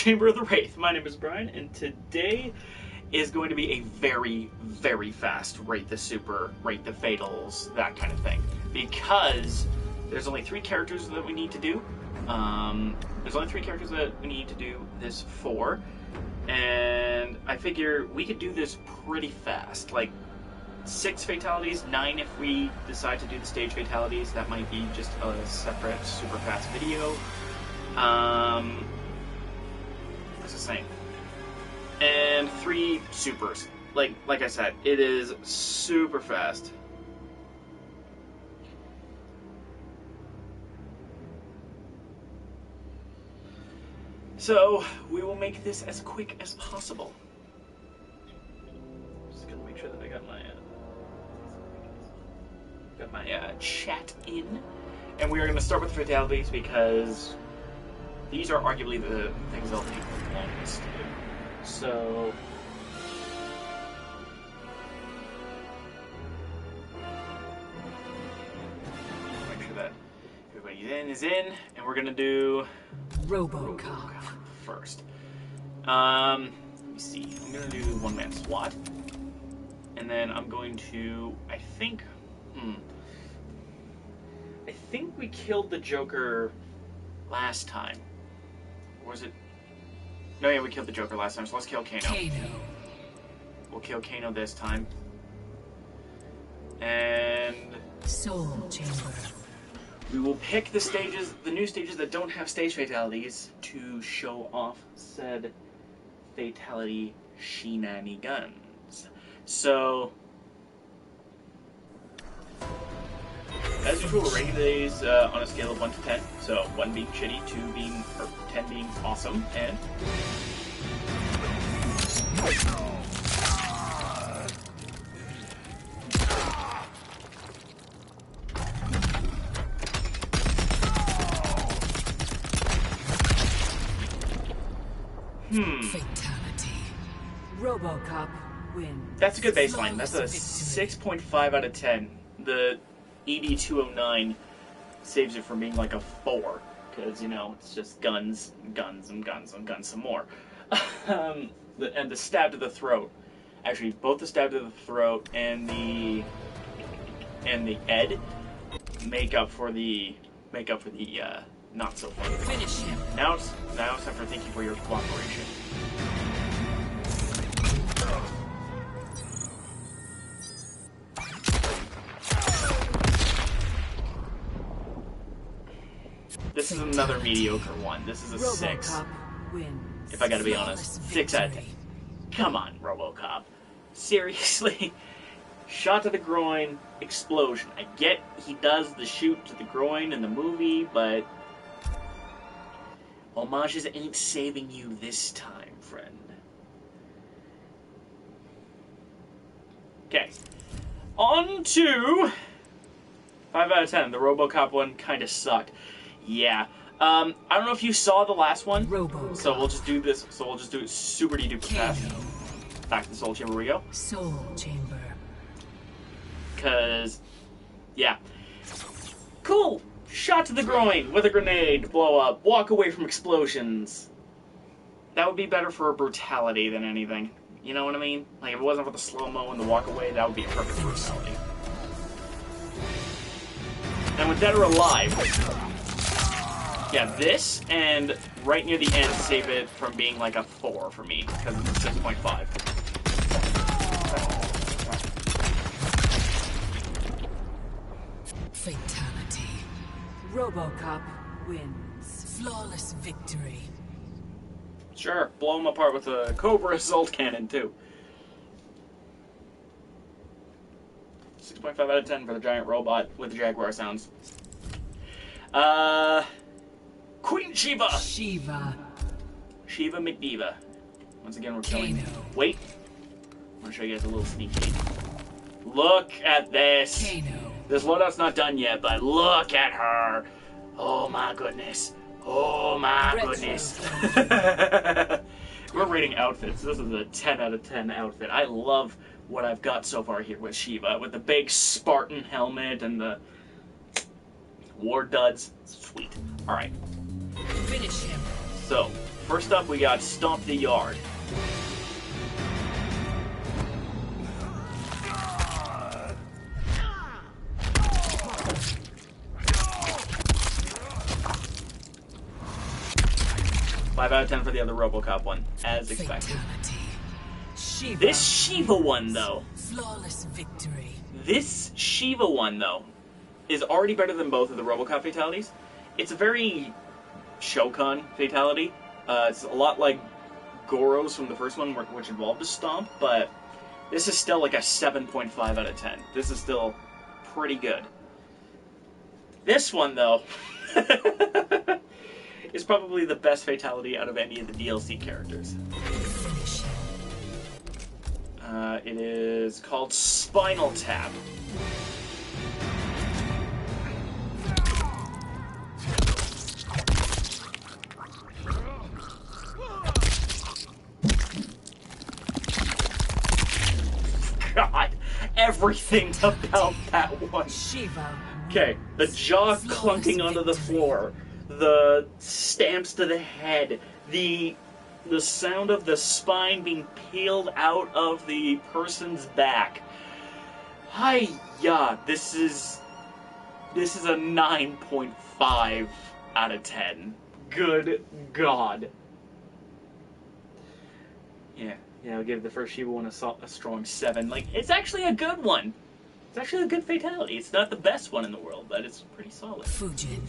Chamber of the Wraith. My name is Brian, and today is going to be a very, very fast Rate the Super, Rate the Fatals, that kind of thing. Because there's only 3 characters that we need to do. There's only 3 characters that we need to do this for. And I figure we could do this pretty fast. Like, 6 fatalities, 9 if we decide to do the stage fatalities. That might be just a separate super fast video. What's the same? And 3 supers. Like I said, it is super fast. So we will make this as quick as possible. Just gonna make sure that I got my chat in, and we are gonna start with fatalities because these are arguably the things that'll take the longest to do. So make sure that everybody is in, and we're gonna do RoboCop first. Let me see. I'm gonna do 1-man SWAT, and then I'm going to. I think we killed the Joker last time. Or was it? No, yeah, we killed the Joker last time. So let's kill Kano. We'll kill Kano this time. And Soul Chamber. We will pick the stages, the new stages that don't have stage fatalities, to show off said fatality shenanigans. So, as usual, we're rating these on a scale of 1 to 10. So 1 being shitty, 10 being awesome, and Fatality. RoboCop wins. That's a good baseline. That's a 6.5 out of 10. The ED209 saves it from being like a 4, because, you know, it's just guns, guns, and guns, and guns some more. And the stab to the throat. Actually, both the stab to the throat and the Ed make up for the not so fun. Finish him. Now it's time for thank you for your cooperation. This is another mediocre one. This is a 6. Wins. If I gotta be honest. 6 out of 10. Come on, RoboCop. Seriously? Shot to the groin, explosion. I get he does the shoot to the groin in the movie, but homages ain't saving you this time, friend. Okay. On to 5 out of 10. The RoboCop one kind of sucked. Yeah. I don't know if you saw the last one. RoboCop. So we'll just do this. So we'll just do it super duper fast. Back to the Soul Chamber we go. Soul Chamber. Because, yeah. Cool! Shot to the groin with a grenade, blow up, walk away from explosions. That would be better for a brutality than anything. You know what I mean? Like, if it wasn't for the slow-mo and the walk away, that would be a perfect brutality. And with Dead or Alive, yeah, this and right near the end save it from being like a 4 for me, because it's a 6.5. Fatality. RoboCop wins. Flawless victory. Sure, blow him apart with a Cobra Assault Cannon, too. 6.5 out of 10 for the giant robot with the Jaguar sounds. Queen Shiva! Shiva McDiva. Once again, we're killing. Kano. Wait. I'm gonna show you guys a little sneak peek. Look at this. Kano. This loadout's not done yet, but look at her. Oh my goodness. Oh my goodness. We're rating outfits. This is a 10 out of 10 outfit. I love what I've got so far here with Shiva. With the big Spartan helmet and the war duds. Sweet. Alright. Finish him. So, First up, we got Stomp the Yard. Five out of 10 for the other RoboCop one, as expected. This Shiva one, though. Flawless victory. This Shiva one, though, is already better than both of the RoboCop fatalities. It's a very Shokan fatality. It's a lot like Goro's from the first one, which involved a stomp, but this is still like a 7.5 out of 10. This is still pretty good. This one, though, is probably the best fatality out of any of the DLC characters. It is called Spinal Tap. God, everything about that one. Okay, the jaw clunking onto the floor, the stamps to the head, the sound of the spine being peeled out of the person's back. Hi-ya, this is a 9.5 out of 10. Good God. Yeah, I'll give the first Shiva one a strong 7. Like, it's actually a good one. It's actually a good fatality. It's not the best one in the world, but it's pretty solid. Fujin.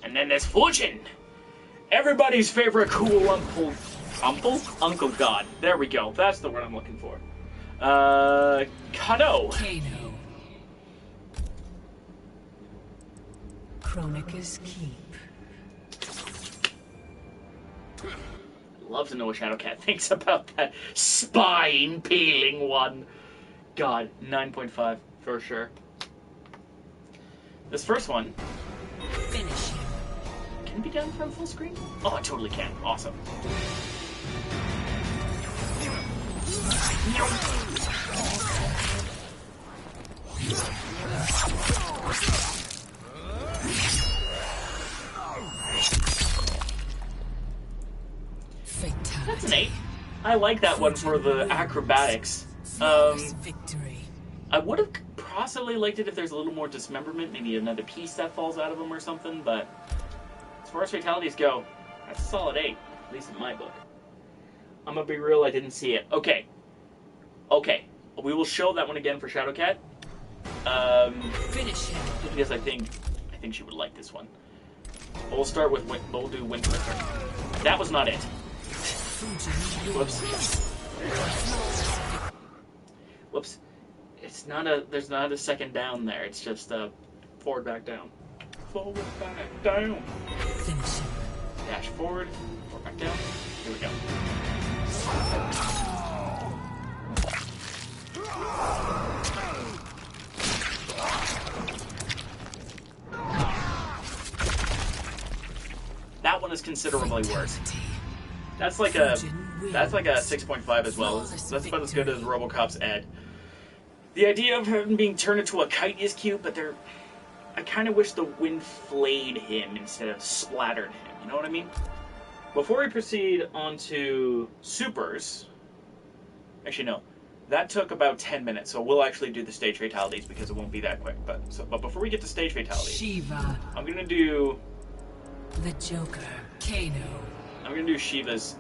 And then there's Fujin! Everybody's favorite cool uncle. Uncle God. There we go. That's the word I'm looking for. Kano. Kano. Chronica's Keep. I'd love to know what Shadowcat thinks about that spine-peeling one. God, 9.5 for sure. This first one. Finish him. Can it be done from full screen? Oh, it totally can. Awesome. Fatality. That's an 8. I like that one for the acrobatics. Victory. I would have possibly liked it if there's a little more dismemberment, maybe another piece that falls out of him or something, but as far as fatalities go, that's a solid 8, at least in my book. I'm gonna be real, I didn't see it. Okay. We will show that one again for Shadowcat. Finish him. Because I think she would like this one. But we'll start with we'll do Windclicker. That was not it. Whoops. Whoops. It's not there's not a second down there. It's just forward, back, down. Forward, back, down. Finish him. Dash forward, back down. Here we go. That one is considerably worse. That's like a 6.5 as well. That's about as good as RoboCop's Ed. The idea of him being turned into a kite is cute, but I kind of wish the wind flayed him instead of splattered him. You know what I mean? Before we proceed on to Supers, actually no, that took about 10 minutes, so we'll actually do the stage fatalities because it won't be that quick. But before we get to stage fatalities, Shiva. I'm gonna do The Joker. Kano. I'm gonna do Shiva's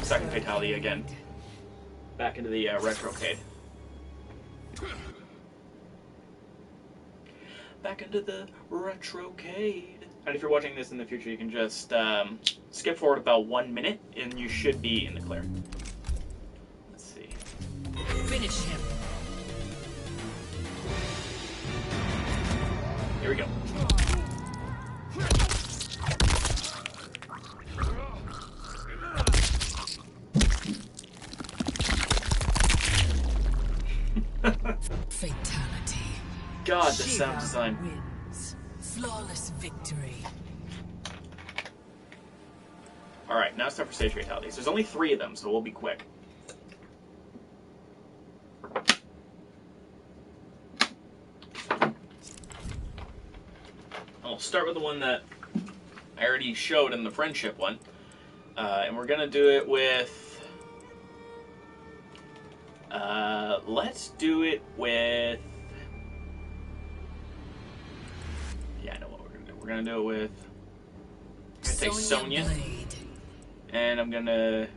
second fatality again. Back into the retrocade. Back into the retrocade. And if you're watching this in the future, you can just skip forward about 1 minute, and you should be in the clear. Let's see. Finish him. Here we go. Fatality. God, the sound design. Wins. Flawless victory. Alright, now it's time for stage fatalities. There's only 3 of them, so we'll be quick. I'll start with the one that I already showed in the friendship one. And we're going to do it with... let's do it with... Yeah, I know what we're going to do. We're going to do it with... I'm going to take Sonya. Blade. And I'm going to...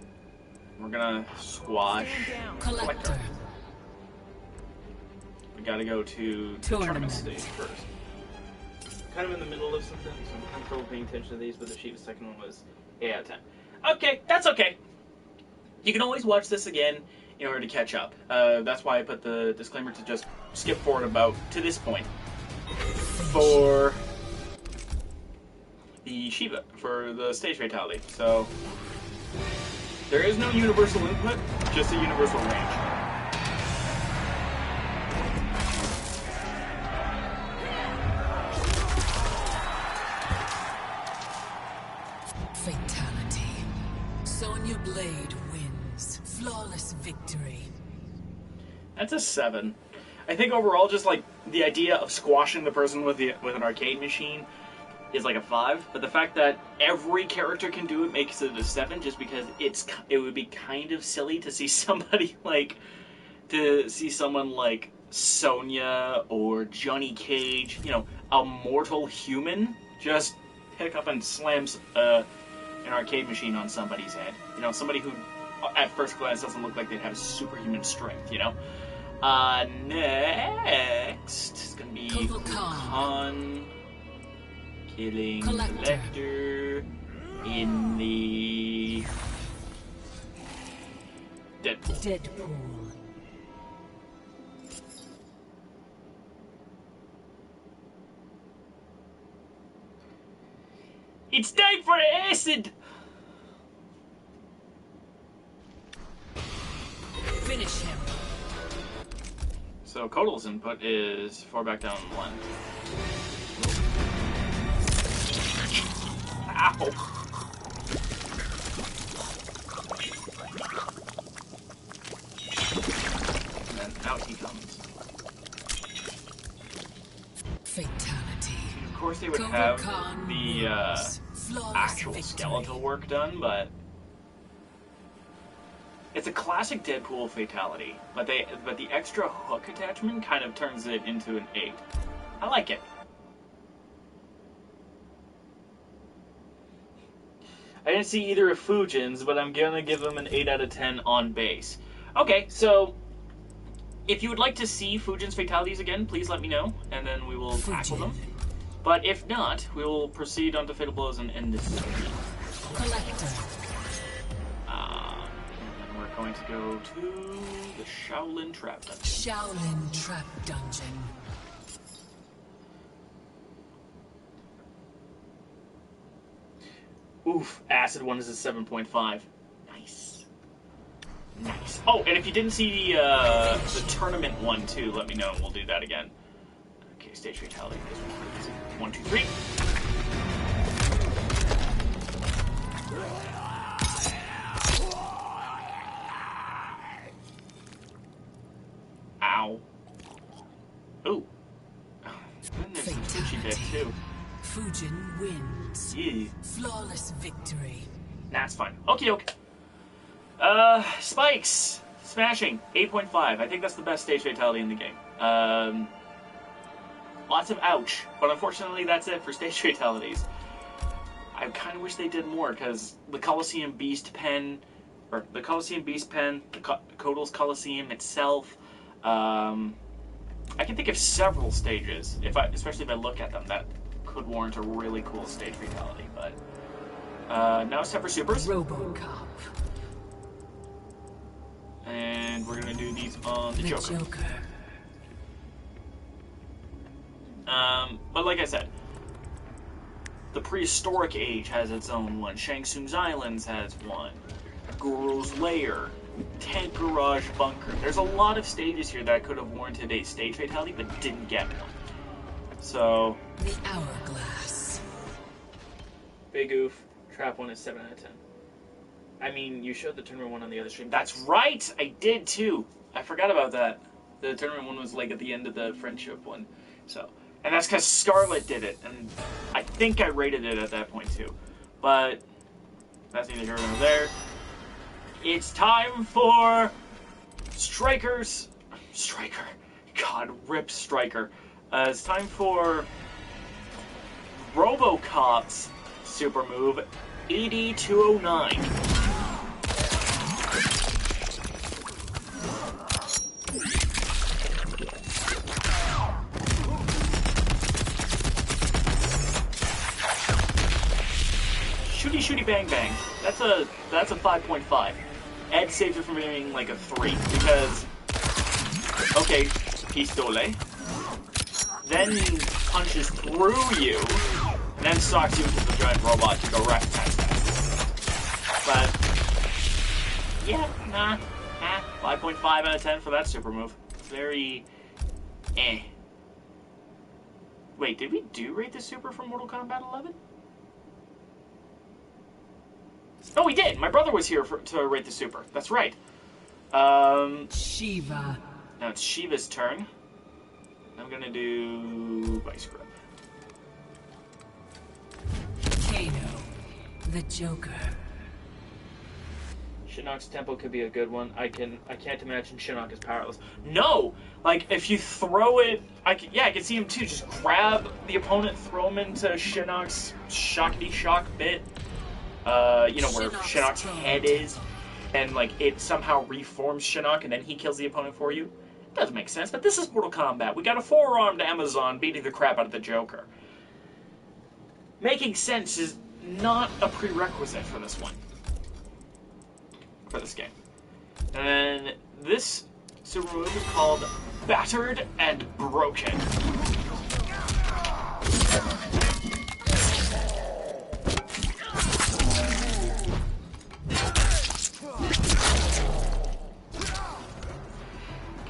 We're going to squash... Collector. We got to go to the tournament stage first. Kind of in the middle of something, so I'm comfortable paying attention to these, but the Shiva's second one was 8 out of 10. Okay, that's okay. You can always watch this again in order to catch up. That's why I put the disclaimer to just skip forward about to this point. For the Shiva, for the stage fatality. So, there is no universal input, just a universal range. Fatality. Sonya Blade wins. Flawless victory. That's a 7. I think overall, just like the idea of squashing the person with an arcade machine is like a 5. But the fact that every character can do it makes it a 7, just because it would be kind of silly to see somebody like someone like Sonya or Johnny Cage, you know, a mortal human, just pick up and slams an arcade machine on somebody's head. You know, somebody who at first glance doesn't look like they'd have superhuman strength, you know? Next is gonna be Khan killing Collector in the Deadpool. It's time for acid! Finish him. So Kotal's input is 4 back down 1. Ow! And then out he comes. Fatality. Of course they would have the actual skeletal work done, but it's a classic Deadpool fatality. But the extra hook attachment kind of turns it into an 8. I like it. I didn't see either of Fujin's, but I'm gonna give him an 8 out of 10 on base. Okay, so if you would like to see Fujin's fatalities again, please let me know, and then we will tackle them. But if not, we will proceed on to Fatal Blows and end this stream. Collector. And we're going to go to the Shaolin Trap Dungeon. Shaolin Trap Dungeon. Oof, Acid 1 is a 7.5. Nice. Nice. Oh, and if you didn't see the tournament one too, let me know and we'll do that again. Okay, stage fatality. This one's pretty easy. 1, 2, 3. Ow. Ooh. And there's some Fuji bit too. Fujin wins. Yeah. Flawless victory. That's fine. Okie doke. Spikes. Smashing. 8.5. I think that's the best stage fatality in the game. Lots of ouch. But unfortunately, that's it for stage fatalities. I kind of wish they did more, because the Coliseum Beast Pen, the Kotal's Coliseum itself, I can think of several stages, especially if I look at them, that could warrant a really cool stage fatality, but now it's time for supers. RoboCop. And we're gonna do these on the Joker. But like I said, the Prehistoric Age has its own one. Shang Tsung's Islands has one. Guru's Lair. Tank Garage Bunker. There's a lot of stages here that could have warranted a stage fatality, but didn't get one. So... The Hourglass. Big oof. Trap 1 is 7 out of 10. I mean, you showed the tournament one on the other stream. That's right! I did too! I forgot about that. The tournament one was like at the end of the friendship one. So, And that's because Scarlet did it, and I think I rated it at that point too. But that's neither here nor there. It's time for Striker. God, rip Striker. It's time for RoboCop's super move, 8209. Shooty shooty bang bang. That's a 5.5. Ed saves it from being like a 3 because okay, pistole. Then punches through you, and then socks you into the giant robot to go rat tat tat. But yeah, 5.5 out of 10 for that super move. Very eh. Wait, did we rate the super from Mortal Kombat 11? Oh, we did! My brother was here to rate the super. That's right. Shiva. Now it's Shiva's turn. I'm gonna do Vice Grip. Kano. The Joker. Shinnok's tempo could be a good one. I can't imagine Shinnok is powerless. No! Like, if you throw it... I can see him too. Just grab the opponent, throw him into Shinnok's shockity-shock bit. You know, where Shinnok's head is. And, like, it somehow reforms Shinnok and then he kills the opponent for you. It doesn't make sense, but this is Mortal Kombat. We got a 4-armed Amazon beating the crap out of the Joker. Making sense is not a prerequisite for this one. For this game. And this super move is called Battered and Broken.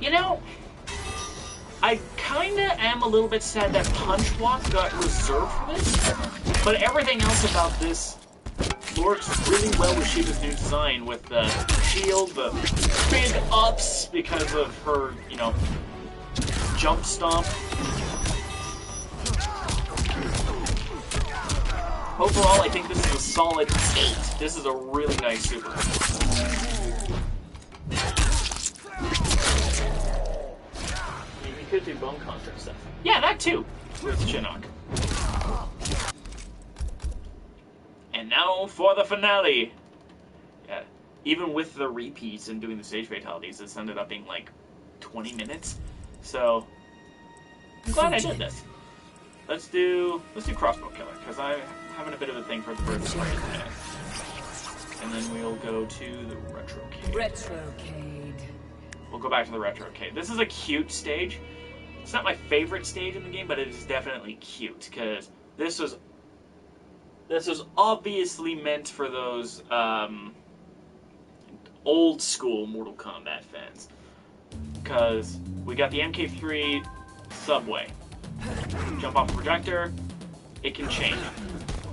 You know, I kinda am a little bit sad that Punch Walk got reserved for this, but everything else about this works really well with Shiva's new design, with the shield, the big ups because of her, you know, jump stomp. Overall, I think this is a solid 8. This is a really nice super. You could do bone construct stuff. Yeah, that too, with Shinnok. And now for the finale. Yeah, even with the repeats and doing the stage fatalities, this ended up being like 20 minutes. So I'm glad I did this. Let's do Crossbow Killer, because I'm having a bit of a thing for the first 20 minutes. And then we'll go to the Retrocade. Retrocade. We'll go back to the Retrocade. This is a cute stage. It's not my favorite stage in the game, but it is definitely cute, because this was obviously meant for those old school Mortal Kombat fans. Because we got the MK3 subway. Jump off the projector, it can change.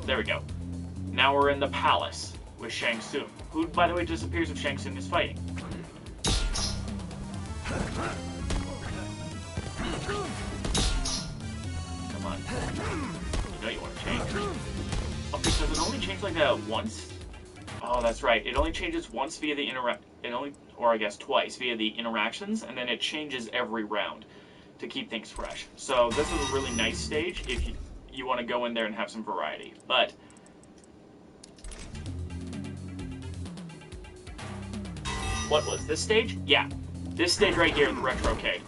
There we go. Now we're in the palace with Shang Tsung, who, by the way, disappears if Shang Tsung is fighting. Come on. You know you want to change. Oh, because it only changed like that once? Oh, that's right. It only changes once via the or I guess twice via the interactions, and then it changes every round to keep things fresh. So this is a really nice stage if you want to go in there and have some variety. But what was this stage? Yeah, this stage right here in the Retrocade,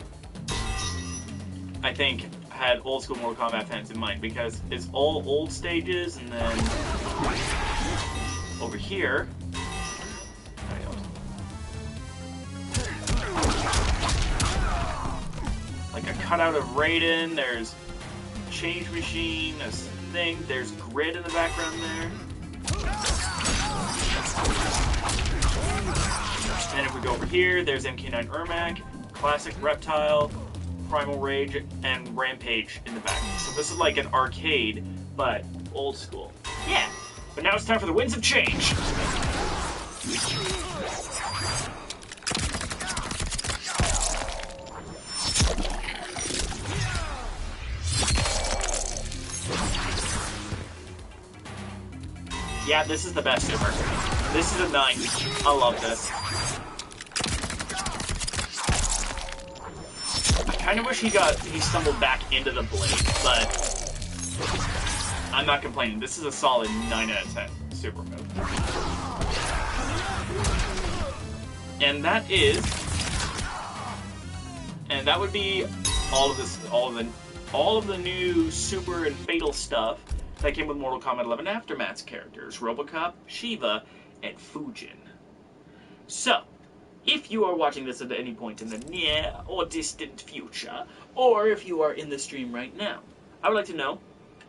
I think had old school Mortal Kombat fans in mind, because it's all old stages, and then over here, like a cutout of Raiden, there's Change Machine, this thing, there's Grid in the background there. And if we go over here, there's MK9 Ermac, Classic Reptile, Primal Rage, and Rampage in the back. So this is like an arcade, but old school. Yeah, but now it's time for the Winds of Change. Yeah, this is the best super. This is a 9. I love this. I kind of wish he stumbled back into the blade, but I'm not complaining. This is a solid 9 out of 10 super move. And that would be all of the new super and fatal stuff that came with Mortal Kombat 11 Aftermath's characters, Robocop, Shiva, and Fujin. So, if you are watching this at any point in the near or distant future, or if you are in the stream right now, I would like to know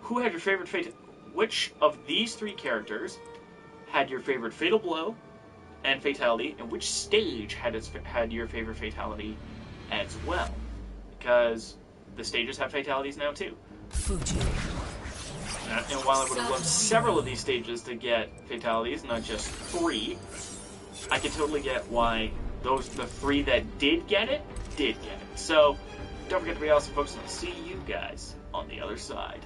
who had your favorite which of these 3 characters had your favorite fatal blow and fatality, and which stage had your favorite fatality as well. Because the stages have fatalities now too. And while I would have loved several of these stages to get fatalities, not just 3, I can totally get why the 3 that did get it. So, don't forget to be awesome, folks, and I'll see you guys on the other side.